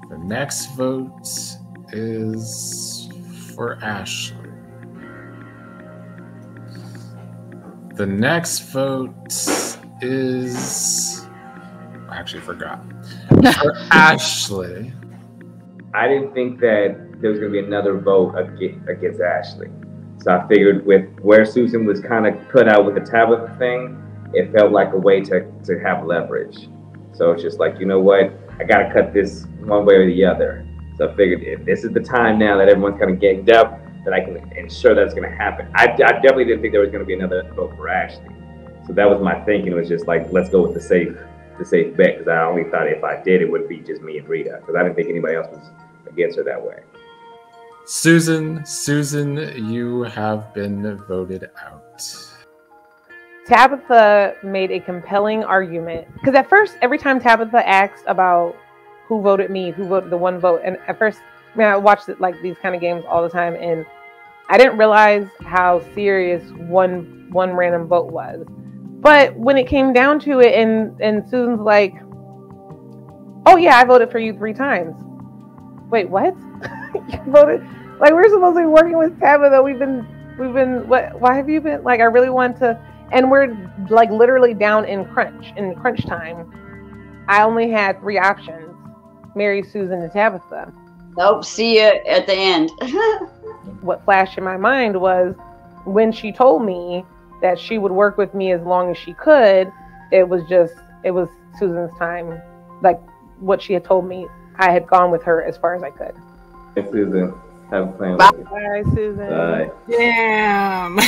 The next vote is for Ashley. The next vote is... I actually forgot. For Ashley. I didn't think that there was going to be another vote against Ashley. So I figured with where Susan was kind of put out with the Tabitha thing, it felt like a way to have leverage. So it's just like, you know what? I got to cut this one way or the other. So I figured if this is the time now that everyone's kind of ganged up, that I can ensure that's going to happen. I definitely didn't think there was going to be another vote for Ashley. So that was my thinking. It was just like, let's go with the safe bet, because I only thought if I did, it would be just me and Rita, because I didn't think anybody else was against her that way. Susan, you have been voted out. Tabitha made a compelling argument, because at first, every time Tabitha asked about who voted me, who voted the one vote, and at first, I mean, I watched it, like these kind of games all the time, and I didn't realize how serious one random vote was. But when it came down to it, and Susan's like, "Oh yeah, I voted for you 3 times." Wait, what? You voted? Like, we're supposed to be working with Tabitha. We've been. What? Why have you been? Like, I really want to. And we're like literally down in crunch time. I only had 3 options: Mary, Susan, and Tabitha. Nope. See you at the end. What flashed in my mind was when she told me that she would work with me as long as she could. It was Susan's time. Like what she had told me, I had gone with her as far as I could. Hey, Susan. Have a plan. Bye, Susan. Bye. Damn.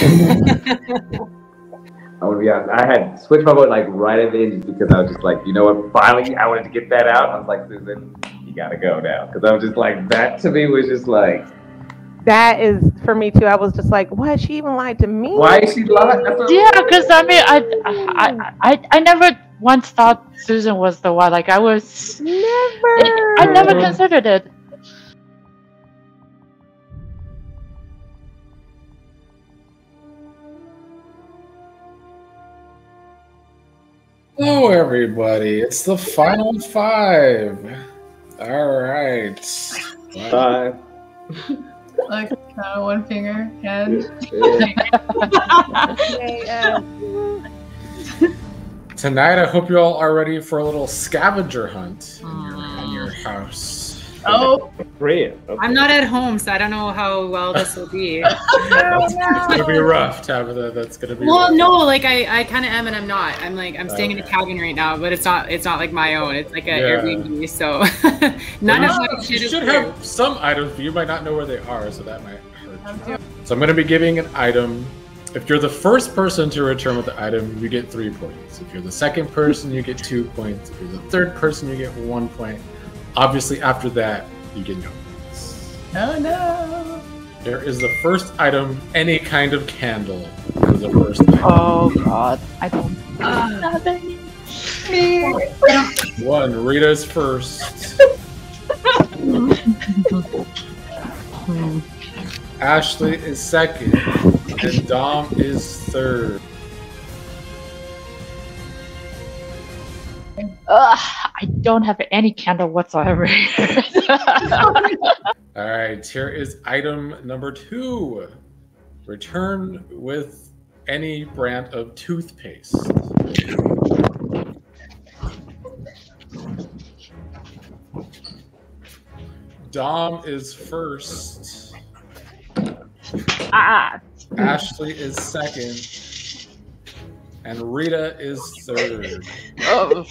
I want to be honest. I had switched my vote like right at the end just because I was just like, you know what? Finally, I wanted to get that out. I was like, Susan, you gotta go now, because I was just like, that to me was just like. That is for me too. I was just like, what? She even lied to me? Why is she lying? Yeah, because I mean, I never once thought Susan was the one. Like I was never. I never considered it. Hello, everybody. It's the final 5. All right. Bye. Like, one finger, hand. Tonight, I hope you all are ready for a little scavenger hunt in your house. Oh, Great. Okay. I'm not at home, so I don't know how well this will be. It's gonna be rough, Tabitha. That's gonna be. Well, rough. no, like I kind of am, and I'm not. I'm staying in a cabin right now, but it's not like my own. It's like an Airbnb, so none of my shit is. You should have some items, but you might not know where they are, so that might hurt. So I'm gonna be giving an item. If you're the first person to return with the item, you get 3 points. If you're the second person, you get 2 points. If you're the third person, you get 1 point. Obviously, after that, you get no points. Oh no! There is the first item, any kind of candle for the first item. Oh god, I don't have any. One, Rita's first. Ashley is second, and Dom is third. I don't have any candle whatsoever. All right, here is item number 2. Return with any brand of toothpaste. Dom is first. Ashley is second. And Rita is third. Oh.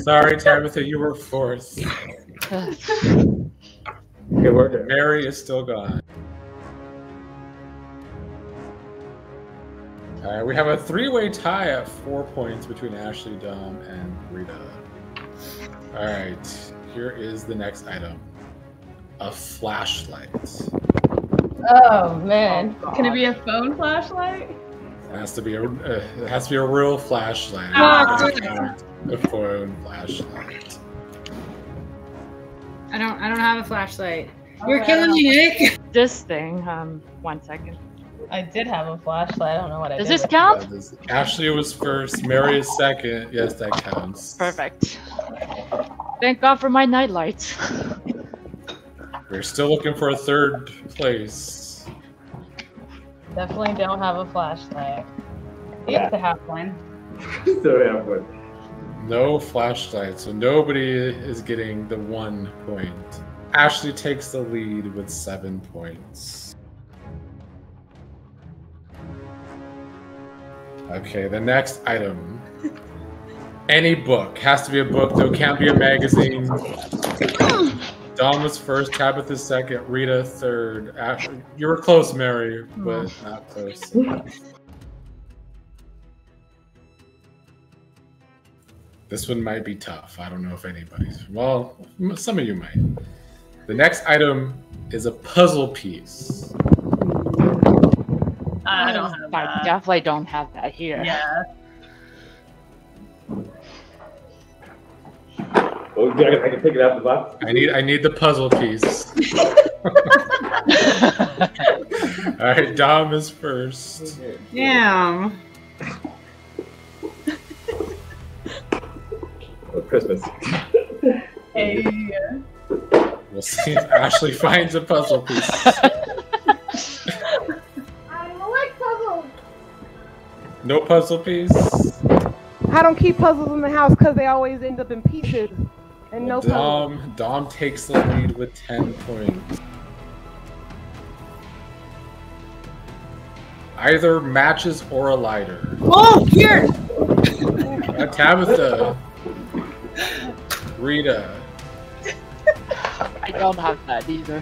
Sorry, Tabitha, you were fourth. Mary is still gone. All right, we have a 3-way tie at 4 points between Ashley, Dom, and Rita. All right, here is the next item. A flashlight. Oh man, can it be a phone flashlight? It has to be a real flashlight. A phone flashlight. I don't have a flashlight. You're killing me, Nick. This thing. 1 second. I did have a flashlight. I don't know what I did. Does this count? Ashley was first. Mary is second. Yes, that counts. Perfect. Thank God for my night lights. We're still looking for a third place. Definitely don't have a flashlight. Used to have one. Still have one. No flashlight, so nobody is getting the 1 point. Ashley takes the lead with 7 points. Okay, the next item. Any book. Has to be a book, though. Can't be a magazine. Dawn was first, Tabitha second, Rita third. Ashley, you were close, Mary, but not close. This one might be tough. I don't know if anybody's. Well, some of you might. The next item is a puzzle piece. I don't have that. I definitely don't have that here. Yeah. Oh, I can take it out the box. I need the puzzle piece. All right, Dom is first. Damn. Oh, Christmas. Hey. We'll see if Ashley finds a puzzle piece. I don't like puzzles. No puzzle piece. I don't keep puzzles in the house because they always end up in pieces. And no puzzles. Dom takes the lead with 10 points. Either matches or a lighter. Oh, here. Tabitha. Rita. I don't have that either.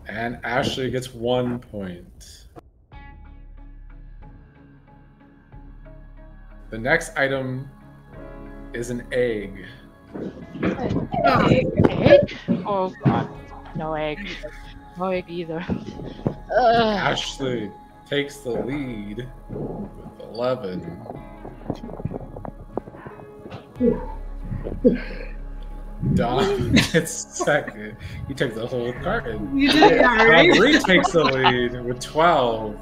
And Ashley gets 1 point. The next item is an egg. Egg? Oh god. No egg. No egg either. Ashley takes the lead with 11. Don gets second. He took the whole carton. You did that, right? Rita takes the lead with 12.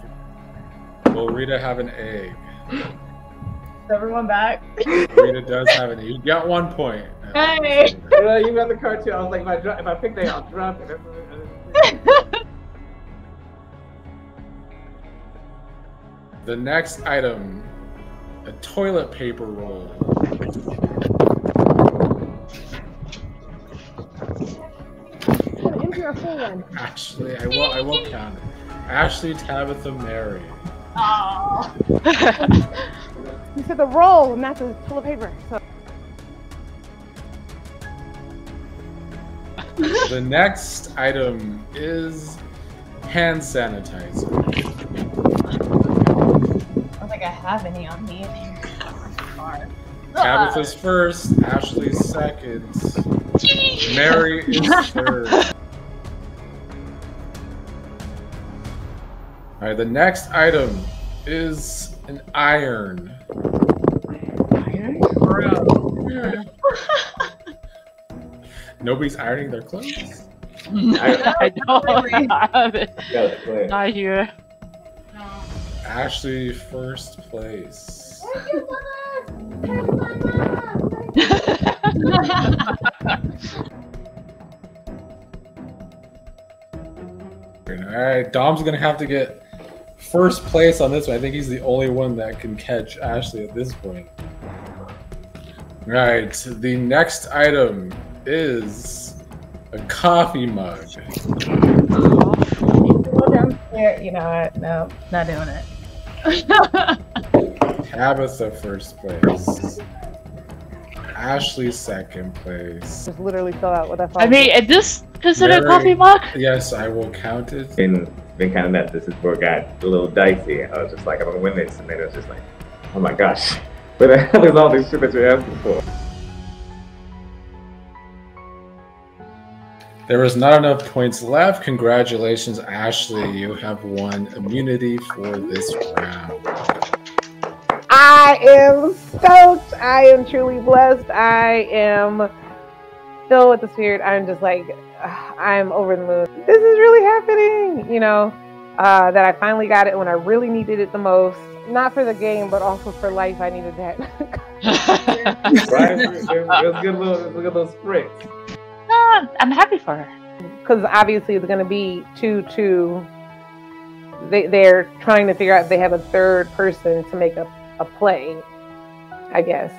Will Rita have an egg? Is everyone back? Rita does have an egg. You got 1 point. Hey! You got the card too. I was like, if I pick that, I'll drop it. The next item, a toilet paper roll. Ashley, I won't count it. Ashley, Tabitha, Mary. Oh. You said the roll, not the toilet paper. So. The next item is hand sanitizer. I don't think I have any on me. Tabitha's first, Ashley's second, Mary is third. Alright, the next item is an iron. Iron? Bro. Yeah. Nobody's ironing their clothes? I don't have it. Yeah, Not here. No. Ashley, first place. Alright, Dom's gonna have to get first place on this one. I think he's the only one that can catch Ashley at this point. Alright, the next item is a coffee mug. Go downstairs. You know what? No, not doing it. Tabitha first place. Ashley second place. Just literally fill out what I thought. I mean, is this considered a Mary- coffee mug? Yes, I will count it. been kind of nuts. This is where it got a little dicey. I was just like, I'm gonna win this, and then it was just like, oh my gosh, what the hell is all this shit that you're asking for? There is not enough points left. Congratulations, Ashley. You have won immunity for this round. I am stoked. I am truly blessed. I am filled with the spirit. I'm just like, I'm over the moon. This is really happening, you know, that I finally got it when I really needed it the most. Not for the game, but also for life. I needed that. Right? It was a good little sprint. I'm happy for her. because obviously it's going to be 2-2. They're trying to figure out if they have a third person to make a play, I guess.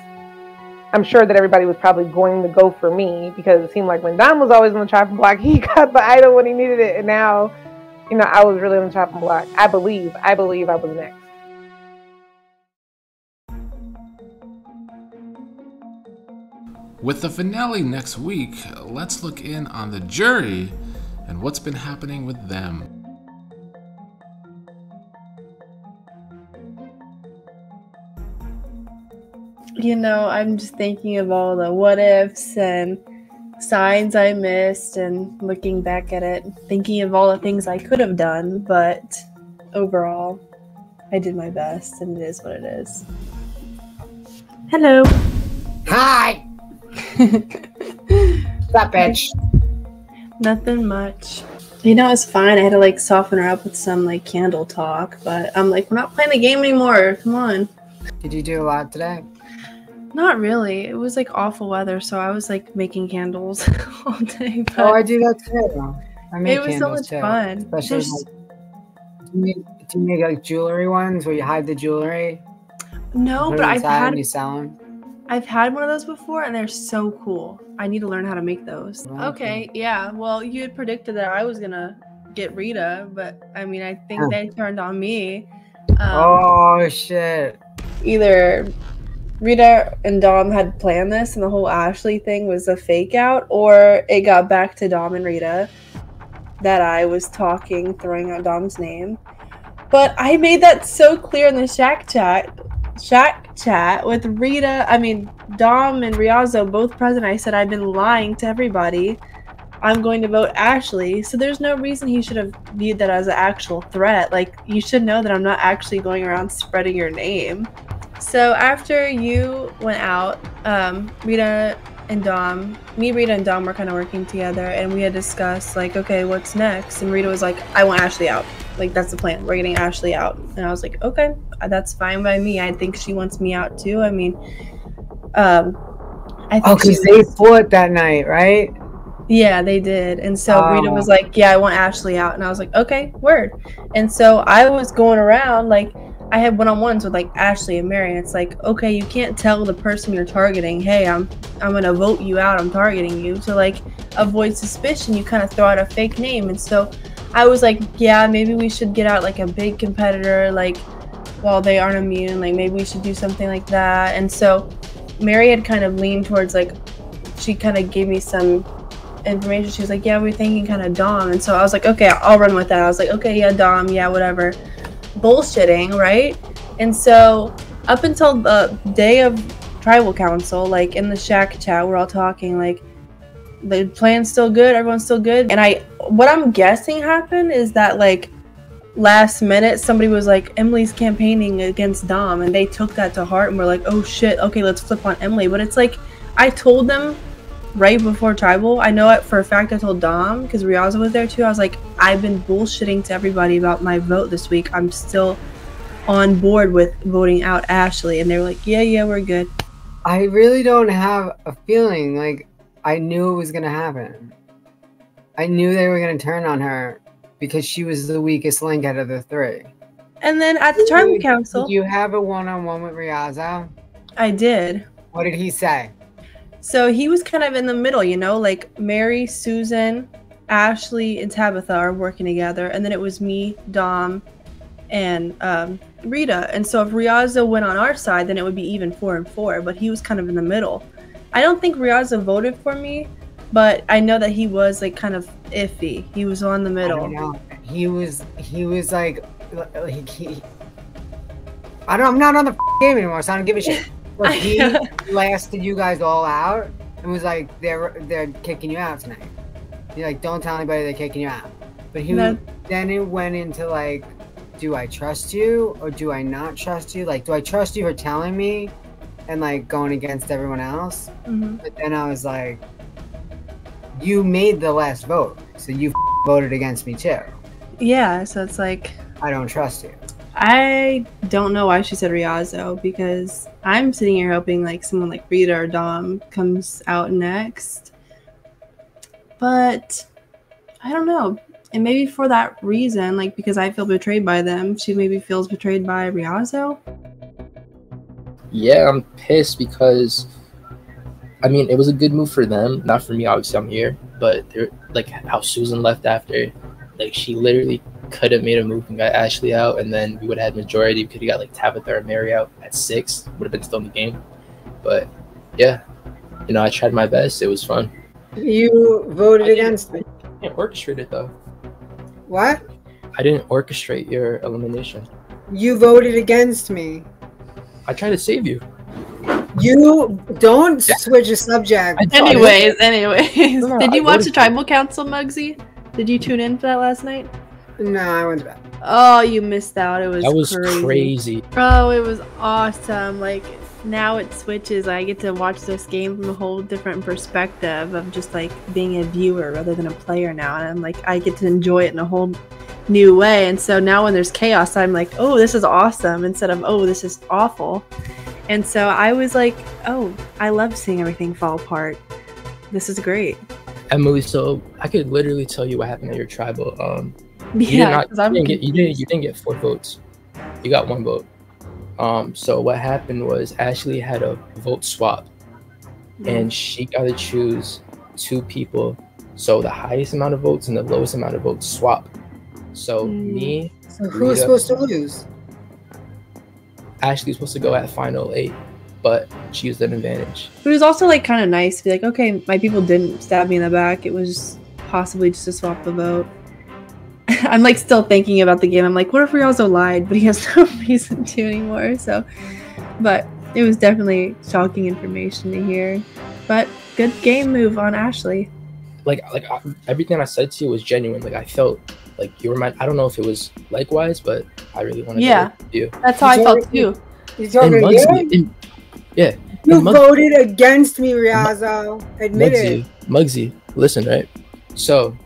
I'm sure that everybody was probably going to go for me because it seemed like when Dom was always on the chopping block, he got the idol when he needed it. And now, you know, I was really on the chopping block. I believe I was next. With the finale next week, let's look in on the jury and what's been happening with them. You know, I'm just thinking of all the what ifs and signs I missed and looking back at it, thinking of all the things I could have done, but overall, I did my best and it is what it is. Hello. Hi. What's up, bitch? Nothing much. You know, it's fine. I had to like soften her up with some like candle talk, but I'm like, we're not playing the game anymore. Come on. Did you do a lot today? Not really. It was like awful weather, so I was like making candles all day. But Oh, I do that too. I make it was so much too. fun. Especially like, do you make like jewelry ones where you hide the jewelry? No, Put but it I've inside had and you sell them. I've had one of those before, and they're so cool. I need to learn how to make those. Okay, yeah. Well, you had predicted that I was gonna get Rita, but I mean, I think they turned on me. Oh shit! Either Rita and Dom had planned this, and the whole Ashley thing was a fake out, or it got back to Dom and Rita that I was talking, throwing out Dom's name. But I made that so clear in the Shack chat with Rita. I mean, Dom and Riazzo both present. I said I've been lying to everybody. I'm going to vote Ashley. So there's no reason he should have viewed that as an actual threat. Like, you should know that I'm not actually going around spreading your name. So after you went out, Rita and Dom were kind of working together, and we had discussed like, okay, what's next? And Rita was like, I want Ashley out. Like, that's the plan. We're getting Ashley out. And I was like, okay, that's fine by me. I think she wants me out too. I mean, I think because they fought that night, right? Yeah, they did. And so Rita was like, yeah, I want Ashley out. And I was like, okay, word. And so I was going around, like, I had one-on-ones with like Ashley and Mary, and it's like, okay, you can't tell the person you're targeting, hey, I'm gonna vote you out, I'm targeting you. So like, avoid suspicion, you kind of throw out a fake name. And so I was like, yeah, maybe we should get out like a big competitor, like, while they aren't immune, like maybe we should do something like that. And so Mary had kind of leaned towards, like, she kind of gave me some information. She was like, yeah, we're thinking kind of Dom. And so I was like, okay, I'll run with that. I was like, okay, yeah, Dom, yeah, whatever. Bullshitting, right? And so up until the day of tribal council, like in the Shack chat, we're all talking like, the plan's still good, everyone's still good. And what I'm guessing happened is that like last minute somebody was like, Emily's campaigning against Dom, and they took that to heart and were like, oh shit, okay, let's flip on Emily. But it's like, I told them right before tribal, I know it for a fact, I told Dom, because Riazzo was there too, I was like, I've been bullshitting to everybody about my vote this week. I'm still on board with voting out Ashley. And they were like, yeah, we're good. I really don't have a feeling. Like, I knew it was going to happen. I knew they were going to turn on her because she was the weakest link out of the three. And then at the tribal council... Did you have a one-on-one with Riazzo? I did. What did he say? So he was kind of in the middle, you know, like Mary, Susan, Ashley, and Tabitha are working together. And then it was me, Dom, and Rita. And so if Riazzo went on our side, then it would be even 4-4. But he was kind of in the middle. I don't think Riazzo voted for me, but I know that he was like kind of iffy. He was on the middle. I don't know. He was like, I'm not on the game anymore, so I don't give a shit. But he blasted you guys all out and was like, they're kicking you out tonight. He's like, don't tell anybody they're kicking you out. But then it went into like, do I trust you or do I not trust you? Like, do I trust you for telling me and like going against everyone else? Mm-hmm. But then I was like, you made the last vote, so you voted against me too. Yeah, so it's like, I don't trust you. I don't know why she said Riazzo, because I'm sitting here hoping like someone like Rita or Dom comes out next. But I don't know. And maybe for that reason, like because I feel betrayed by them, she maybe feels betrayed by Riazo. Yeah, I'm pissed because, I mean, it was a good move for them, not for me. Obviously, I'm here, but they're like how Susan left after, like she literally could have made a move and got Ashley out, and then we would have had majority. We could have got like Tabitha or Mary out at 6. Would have been still in the game. But yeah, you know, I tried my best. It was fun. You voted against me. I didn't orchestrate it though. What? I didn't orchestrate your elimination. You voted against me. I tried to save you. You don't switch a subject. Anyways, No, did you I watch voted the Tribal Council, Muggsy? Did you tune in for that last night? No, I went to bed. Oh, you missed out. It was That was crazy. crazy. Oh, it was awesome. Like now it switches. I get to watch this game from a whole different perspective of just like being a viewer rather than a player now. And I'm like, I get to enjoy it in a whole new way. And so now when there's chaos, I'm like, oh, this is awesome instead of, oh, this is awful. And so I was like, oh, I love seeing everything fall apart. This is great. Emily, so I could literally tell you what happened at your tribal. Yeah, You didn't get 4 votes. You got 1 vote. So what happened was Ashley had a vote swap, and she got to choose 2 people. So the highest amount of votes and the lowest amount of votes swap. So me. So who's supposed to lose? Ashley's supposed to go at final 8, but she used an advantage. It was also like kind of nice to be like, okay, my people didn't stab me in the back. It was possibly just to swap the vote. I'm like still thinking about the game. I'm like, what if Rialzo lied, but he has no reason to anymore? So, but it was definitely shocking information to hear. But good game move on Ashley. Everything I said to you was genuine. Like I felt like you were my. I don't know if it was likewise, but I really wanted to work with you. That's how I felt too. You voted against me, Riazo. Admit it. Muggsy, listen, right? So,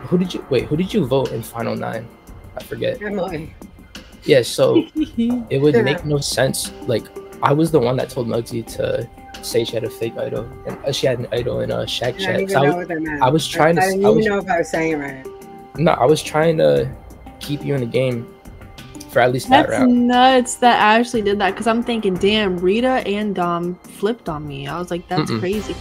who did you vote in final 9? I forget. Emily. Yeah, so it would make no sense. Like I was the one that told Muggsy to say she had a fake idol, and she had an idol in a Shack Chat. I didn't even know what that meant. I was trying to. I didn't even know if I was saying it right. No, I was trying to keep you in the game for at least that round. That's nuts that Ashley did that, because I'm thinking, damn, Rita and Dom flipped on me. I was like, that's crazy.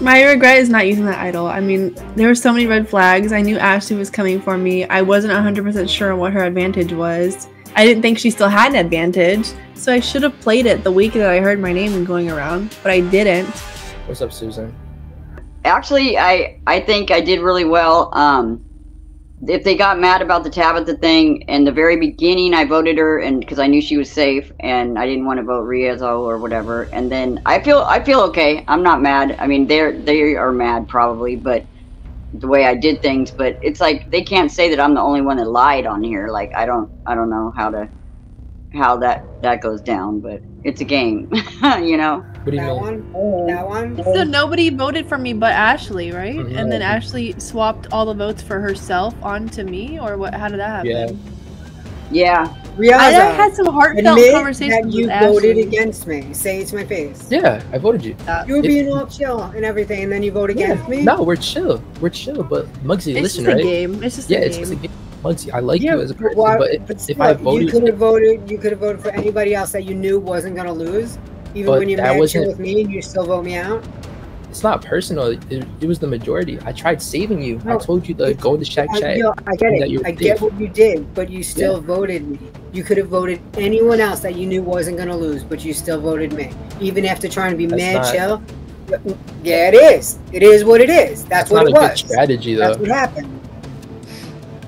My regret is not using that idol. I mean, there were so many red flags. I knew Ashley was coming for me. I wasn't 100% sure what her advantage was. I didn't think she still had an advantage, so I should have played it the week that I heard my name going around, but I didn't. What's up, Susan? Actually, I think I did really well. If they got mad about the Tabitha thing, in the very beginning, I voted her, and because I knew she was safe, and I didn't want to vote Riazo or whatever. And then I feel okay. I'm not mad. I mean, they are mad probably, but the way I did things. But it's like they can't say that I'm the only one that lied on here. Like I don't know how that goes down, but it's a game, you know. What do you mean? That one? So nobody voted for me but Ashley, right? And then Ashley swapped all the votes for herself onto me, or what? How did that happen? Yeah. Riazo, I had some heartfelt conversations that you with voted Ashley. against me. Say it to my face. Yeah, I voted you. You were being all chill and everything, and then you vote against me? No, we're chill. We're chill, but Muggsy, listen, right? It's just a game. It's just a game. It's just a game. Muggsy, I like you as a person, but if I I voted, you could have voted for anybody else that you knew wasn't gonna lose, even But when you're that mad wasn't- with me and you still vote me out. it's not personal. It was the majority. I tried saving you. I told you to go to Shack Chat. I get it. I get what you did, but you still voted me. You could have voted anyone else that you knew wasn't gonna lose, but you still voted me, even after trying to be chill. Yeah, it is. It is what it is. That's what not it a was. good strategy, though. That's what happened.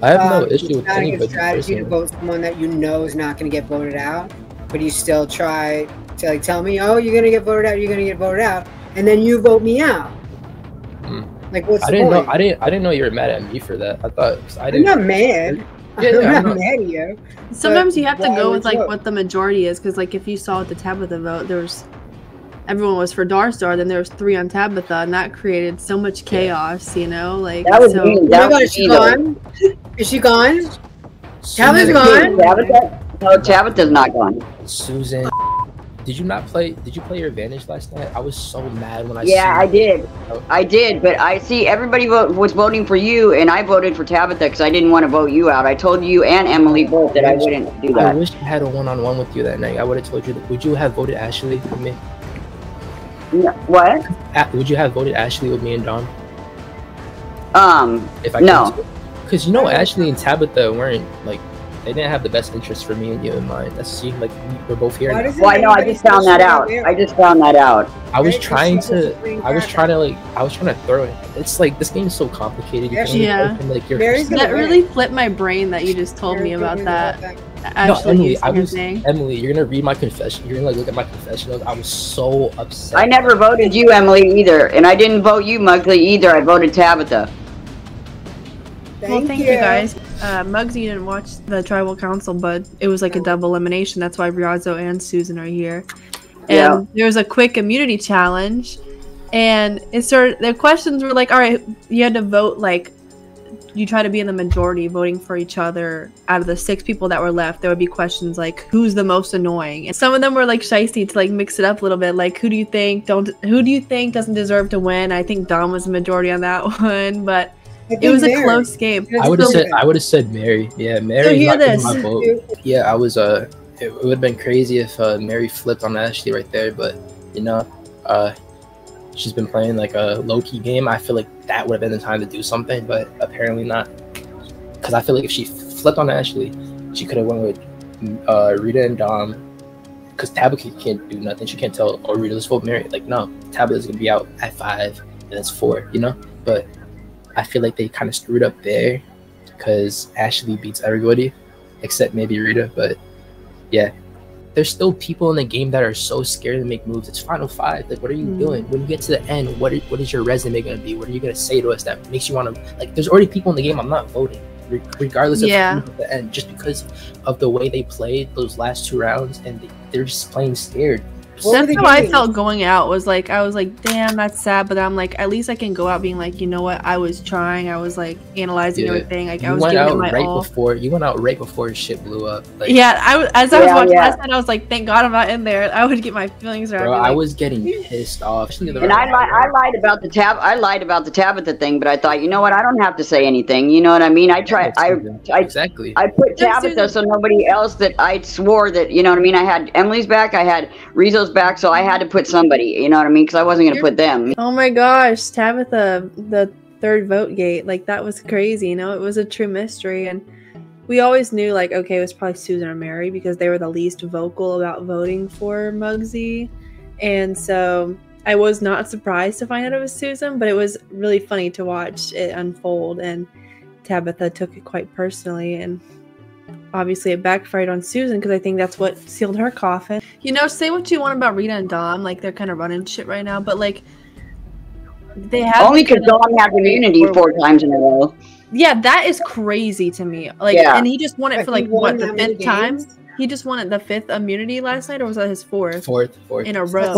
I have no issue with It's not a anybody. good strategy to personally. vote someone that you know is not going to get voted out, but you still try to like tell me, "Oh, you're going to get voted out. You're going to get voted out," and then you vote me out. Like, what's I the didn't point? know. I didn't know you were mad at me for that. I thought I I'm didn't. not mad. Yeah, I'm not mad at you. Sometimes But you have to why go would with like you? what the majority is, because like if you saw at the Tabitha vote, everyone was for Darstar, then there was 3 on Tabitha, and that created so much chaos, you know? Like That was so me. Oh my That God, was is she me, though. gone? Is she gone? Susan, Tabitha's gone. Tabitha? No, Tabitha's not gone. Susan, Did you not play? Did you play your advantage last night? I was so mad when I. Yeah, I did. I did, but I see everybody was voting for you, and I voted for Tabitha because I didn't want to vote you out. I told you and Emily both that I wouldn't do that. I wish I had a one-on-one with you that night. I would have told you. Would you have voted Ashley with me? No, what? Would you have voted Ashley with me and Dom? If I no. Because you know, Ashley and Tabitha weren't like. They didn't have the best interest for me and you in mind. That's see, like we're both here. Well, I know. I just found that out. I was trying to throw it. It's like this game is so complicated. You open, like, that really flipped my brain that you just told me about that. Actually, Emily, you're gonna read my confession. You're gonna like look at my confessionals. I was so upset. I never voted you, Emily, either, and I didn't vote you, Mugsley, either. I voted Tabitha. Thank you guys. Muggsy didn't watch the tribal council, but it was like a double elimination. That's why Riazzo and Susan are here. And there was a quick immunity challenge, and the questions were like, all right, you had to vote, like you try to be in the majority, voting for each other. Out of the 6 people that were left, there would be questions like, who's the most annoying? And some of them were like shiesty to like mix it up a little bit, like who do you think doesn't deserve to win? I think Dom was the majority on that one, but it was a close game. I would have said Mary. Yeah, Mary. So hear this. My vote. Yeah, I was. It would have been crazy if Mary flipped on Ashley right there, but you know, she's been playing like a low-key game. I feel like that would have been the time to do something, but apparently not. Because I feel like if she flipped on Ashley, she could have went with Rita and Dom. Because Tabitha can't do nothing. She can't tell, oh, Rita, let's vote Mary. Like, no, Tabitha's gonna be out at 5, and it's 4. You know, but. I feel like they kind of screwed up there because Ashley beats everybody except maybe Rita. But yeah, there's still people in the game that are so scared to make moves. It's Final 5. Like, what are you doing? When you get to the end, what is your resume going to be? What are you going to say to us that makes you want to, like, there's already people in the game I'm not voting, regardless of the end, just because of the way they played those last 2 rounds, and they're just playing scared. That's how I felt going out. I was like, damn, that's sad. But I'm like, at least I can go out being like, you know what? I was trying. I was like analyzing everything. Like I was giving it my all. You went out right before shit blew up. Like, as I was watching last night, I was like, thank God I'm not in there. I would get my feelings around. Bro, I was getting pissed off. And I lied about the Tabitha thing, but I thought, you know what? I don't have to say anything. You know what I mean? I put Tabitha so nobody else that I swore that, you know what I mean? I had Emily's back. I had Rizzo's back, so I had to put somebody, you know what I mean, because I wasn't going to put them. Oh my gosh, Tabitha, the 3rd vote gate, like that was crazy, you know. It was a true mystery, and we always knew, like, okay, it was probably Susan or Mary because they were the least vocal about voting for Muggsy, and so I was not surprised to find out it was Susan, but it was really funny to watch it unfold, and Tabitha took it quite personally, and obviously it backfired on Susan because I think that's what sealed her coffin. You know, say what you want about Rita and Dom, like they're kind of running shit right now, but like they have only because Dom had immunity 4 times in a row. Yeah, that is crazy to me. Like, and he just won it for like what, the 5th time? He just won it the 5th immunity last night, or was that his 4th? Fourth in a row.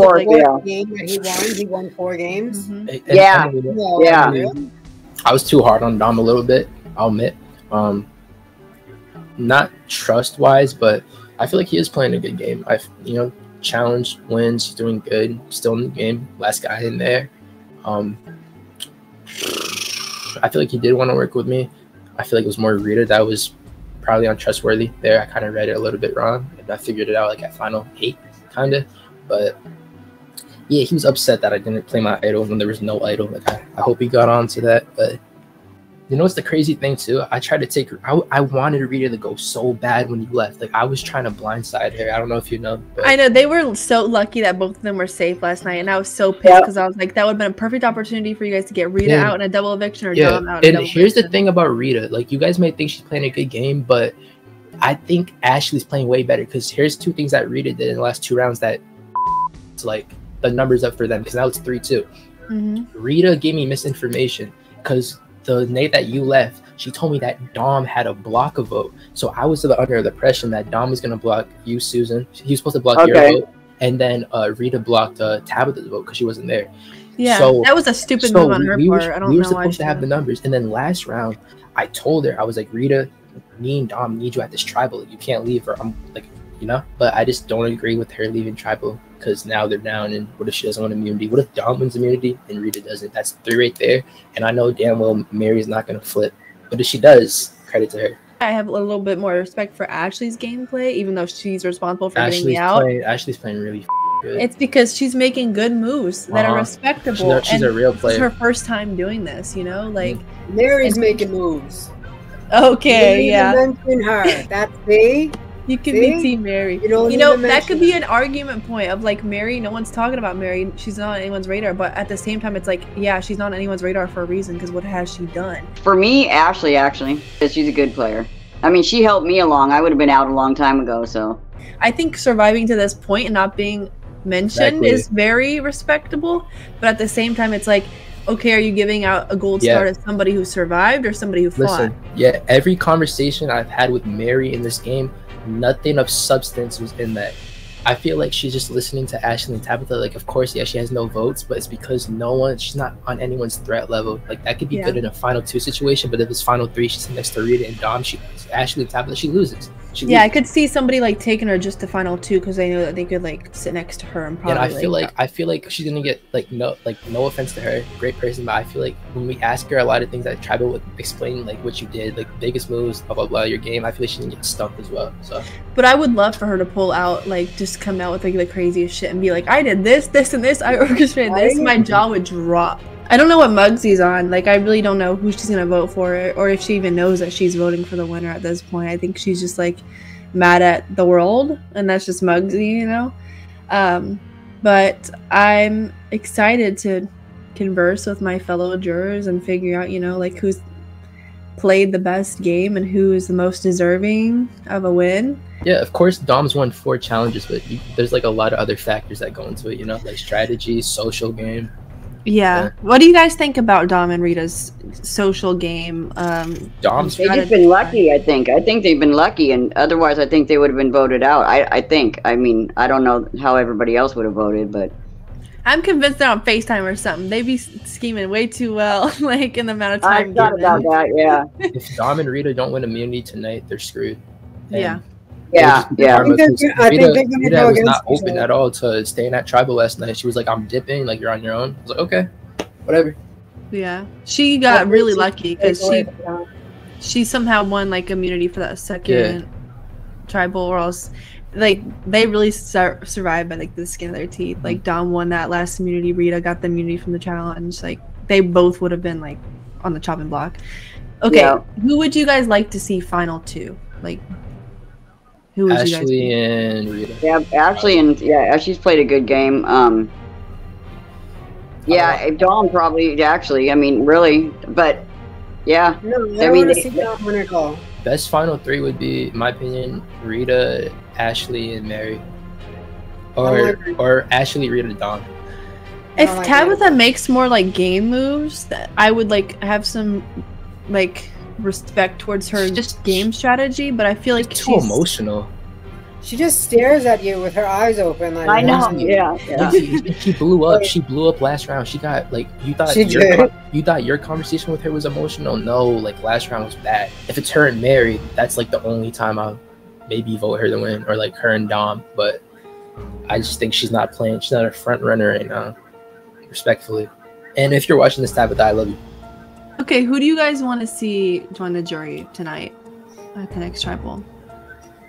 Game that he won 4 games. Mm-hmm. Yeah. I was too hard on Dom a little bit, I'll admit. Not trust wise, but I feel like he is playing a good game. Challenge wins, he's doing good, still in the game, last guy in there. I feel like he did want to work with me. I feel like it was more Rita that was probably untrustworthy there. I kind of read it a little bit wrong, and I figured it out like at final 8, kind of. But yeah, he was upset that I didn't play my idol when there was no idol. Like I hope he got on to that, but. You know what's the crazy thing too? I tried to take her. I wanted Rita to go so bad when you left. Like I was trying to blindside her. I don't know if you know. But... I know they were so lucky that both of them were safe last night, and I was so pissed because I was like, that would have been a perfect opportunity for you guys to get Rita out in a double eviction or Dom out. And here's the thing about Rita. Like you guys may think she's playing a good game, but I think Ashley's playing way better. Because here's 2 things that Rita did in the last 2 rounds that it's like the numbers up for them. Because now it's 3-2. Mm-hmm. Rita gave me misinformation because. The night that you left, she told me that Dom had a block a vote. So I was under the impression that Dom was going to block you, Susan. He was supposed to block your vote. And then Rita blocked Tabitha's vote because she wasn't there. Yeah, so, that was a stupid move on her part. I don't know. We were supposed to have the numbers. And then last round, I told her, I was like, Rita, me and Dom need you at this tribal. You can't leave, or I'm like, you know. But I just don't agree with her leaving tribal because now they're down. And what if she doesn't want immunity? What if Dom wins immunity and Rita doesn't? That's 3 right there. And I know damn well Mary's not gonna flip. But if she does, credit to her. I have a little bit more respect for Ashley's gameplay, even though she's responsible for getting me out. Ashley's playing really good. It's because she's making good moves that are respectable. She's a real player. It's her first time doing this, you know? Like Mary's making moves. Okay, yeah. Mention her. That's me. You can be Team Mary. You know, that could be an argument point of like Mary, no one's talking about Mary. She's not on anyone's radar. But at the same time, it's like, yeah, she's not on anyone's radar for a reason because what has she done? For me, Ashley, actually, because she's a good player. I mean, she helped me along. I would have been out a long time ago, so. I think surviving to this point and not being mentioned is very respectable. But at the same time, it's like, okay, are you giving out a gold star to somebody who survived or somebody who fought? Yeah, every conversation I've had with Mary in this game, nothing of substance was in that. I feel like she's just listening to Ashley and Tabitha. Like, of course, yeah, she has no votes, but it's because she's not on anyone's threat level. Like, that could be good in a final 2 situation, but if it's final 3, she's next to Rita and Dom, Ashley and Tabitha, she loses. I could see somebody like taking her just to final 2 because they know that they could like sit next to her and probably. And I feel like she's gonna get no offense to her, great person, but I feel like when we ask her a lot of things that Tribal would explain, like what you did, like biggest moves, blah blah blah, your game, I feel like she's gonna get stumped as well. So. But I would love for her to pull out, like, just come out with like the craziest shit and be like, I did this, this, and this, I orchestrated this. My jaw would drop. I don't know what Mugsy's on. Like, I really don't know who she's gonna vote for, or if she even knows that she's voting for the winner at this point. I think she's just like mad at the world, and that's just Mugsy, you know. But I'm excited to converse with my fellow jurors and figure out, you know, like who's played the best game and who is the most deserving of a win. Yeah, of course, Dom's won 4 challenges, but there's like a lot of other factors that go into it, you know, like strategy, social game. Yeah. What do you guys think about Dom and Rita's social game? They've just been lucky, I think. I think they've been lucky, and otherwise I think they would have been voted out. I think. I mean, I don't know how everybody else would have voted, but... I'm convinced they're on FaceTime or something. They be scheming way too well, like, in the amount of time. I thought about that, yeah. If Dom and Rita don't win immunity tonight, they're screwed. Yeah. I think Rita was not open at all to staying at Tribal last night. She was like, I'm dipping, like, you're on your own. I was like, okay, whatever. Yeah. She got really lucky because she somehow won, like, immunity for that second Tribal, or else, like, they really survived by, like, the skin of their teeth. Like, Dom won that last immunity. Rita got the immunity from the challenge. Like, they both would have been, like, on the chopping block. Okay, who would you guys like to see final 2? Like, who would Ashley and Rita. Yeah, Ashley's played a good game. Dom probably, actually, I mean, really, but yeah. No, I want to see Dom win it all. Best final 3 would be, in my opinion, Rita, Ashley, and Mary. Or Ashley, Rita, Dom. If Tabitha makes more, like, game moves, that I would, like, have some, like, respect towards her just game strategy, but I feel like she's too emotional. She just stares at you with her eyes open. Like, I know, yeah. She blew up. She blew up last round. She got, like, you thought your conversation with her was emotional. No, like, last round was bad. If it's her and Mary, that's like the only time I'll maybe vote her to win, or like her and Dom. But I just think she's not playing. She's not a front runner right now, respectfully. And if you're watching this, Tabitha, I love you. Okay, who do you guys want to see join the jury tonight at the next Tribal?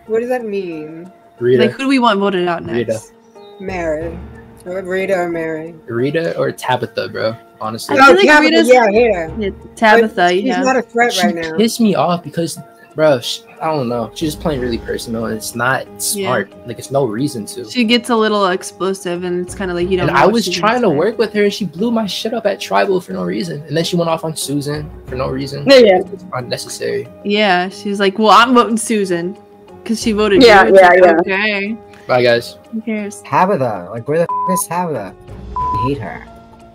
What does that mean? Rita. Like, who do we want voted out next? Rita. Mary. Rita or Mary? Rita or Tabitha, bro. Honestly. I feel like Tabitha, Tabitha, she's not a threat right now. She pissed me off because, bro, I don't know. She's just playing really personal, and it's not smart. Like, it's no reason to. She gets a little explosive, and it's kind of like, you don't know. And I was trying to work with her, and she blew my shit up at Tribal for no reason. And then she went off on Susan for no reason. Yeah. It's unnecessary. Yeah, she's like, well, I'm voting Susan. Because she voted you. Okay. Bye, guys. Who cares? Tabitha. Like, where the is Tabitha? I hate her.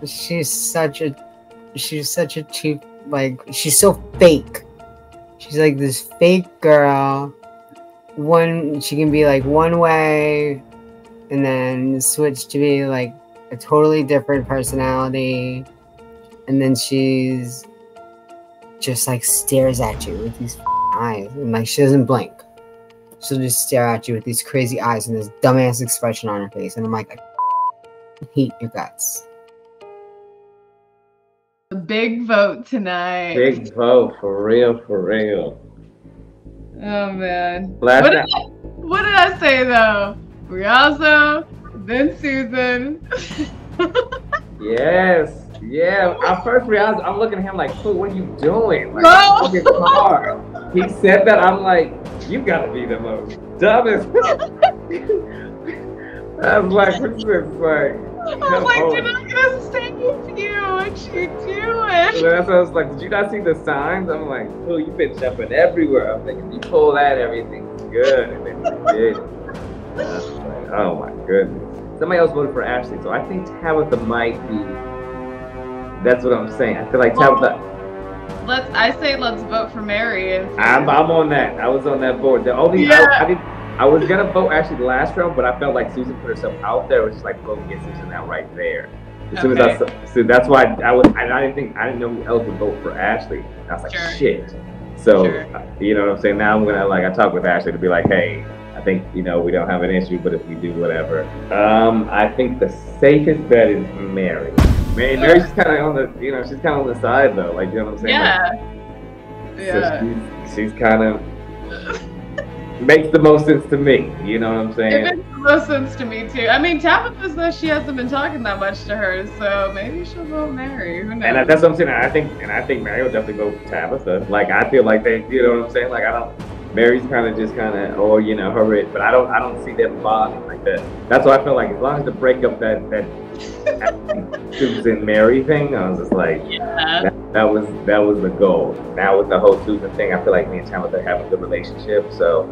She's such a cheap, like, she's so fake. She's like this fake girl. She can be like one way and then switch to be like a totally different personality. And then she's just like stares at you with these eyes and like she doesn't blink. she'll just stare at you with these crazy eyes and this dumbass expression on her face, and I'm like, I hate your guts. A big vote tonight. Big vote, for real, for real. Oh man. What did I say though? Riazzo, then Susan. Yes. Yeah. At first, I'm looking at him like, "Pooh, what are you doing? Like, No! fucking car." He said that. I'm like, "You gotta be the most dumbest." I was like, "This is like." I was like, "You're not gonna save you. What you doing?" So that's why I was like, "Did you not see the signs?" I'm like, "Pooh, you've been jumping everywhere." I'm thinking, "You pull that, everything's good," and then you did. And I was like, "Oh my goodness." Somebody else voted for Ashley, so I think Tabitha might be. That's what I'm saying. I feel like Tabitha. Let's vote for Mary. I'm on that. I was on that board. The only I was gonna vote actually the last round, but I felt like Susan put herself out there. It was just like vote get Susan out right there. As soon as so that's why I didn't know who else would vote for Ashley. I was like, shit. So you know what I'm saying? Now I'm gonna I talk with Ashley to be like, hey, I think we don't have an issue, but if we do, whatever. I think the safest bet is Mary. Mary's kind of on the she's kind of on the side though, like you know what I'm saying? Yeah. So she's kind of makes the most sense to me. You know what I'm saying? It makes the most sense to me too. I mean, Tabitha says she hasn't been talking that much to her, so maybe she'll vote Mary. Who knows? And that's what I'm saying. I think Mary will definitely vote for Tabitha. Like I feel like they, you know what I'm saying? Like Mary's her it, but I don't see them bonding like that. That's why I feel like as long as the breakup that Susan Mary thing, I was just like, that was the goal. Now with the whole Susan thing, I feel like me and Tabitha have a good relationship. So,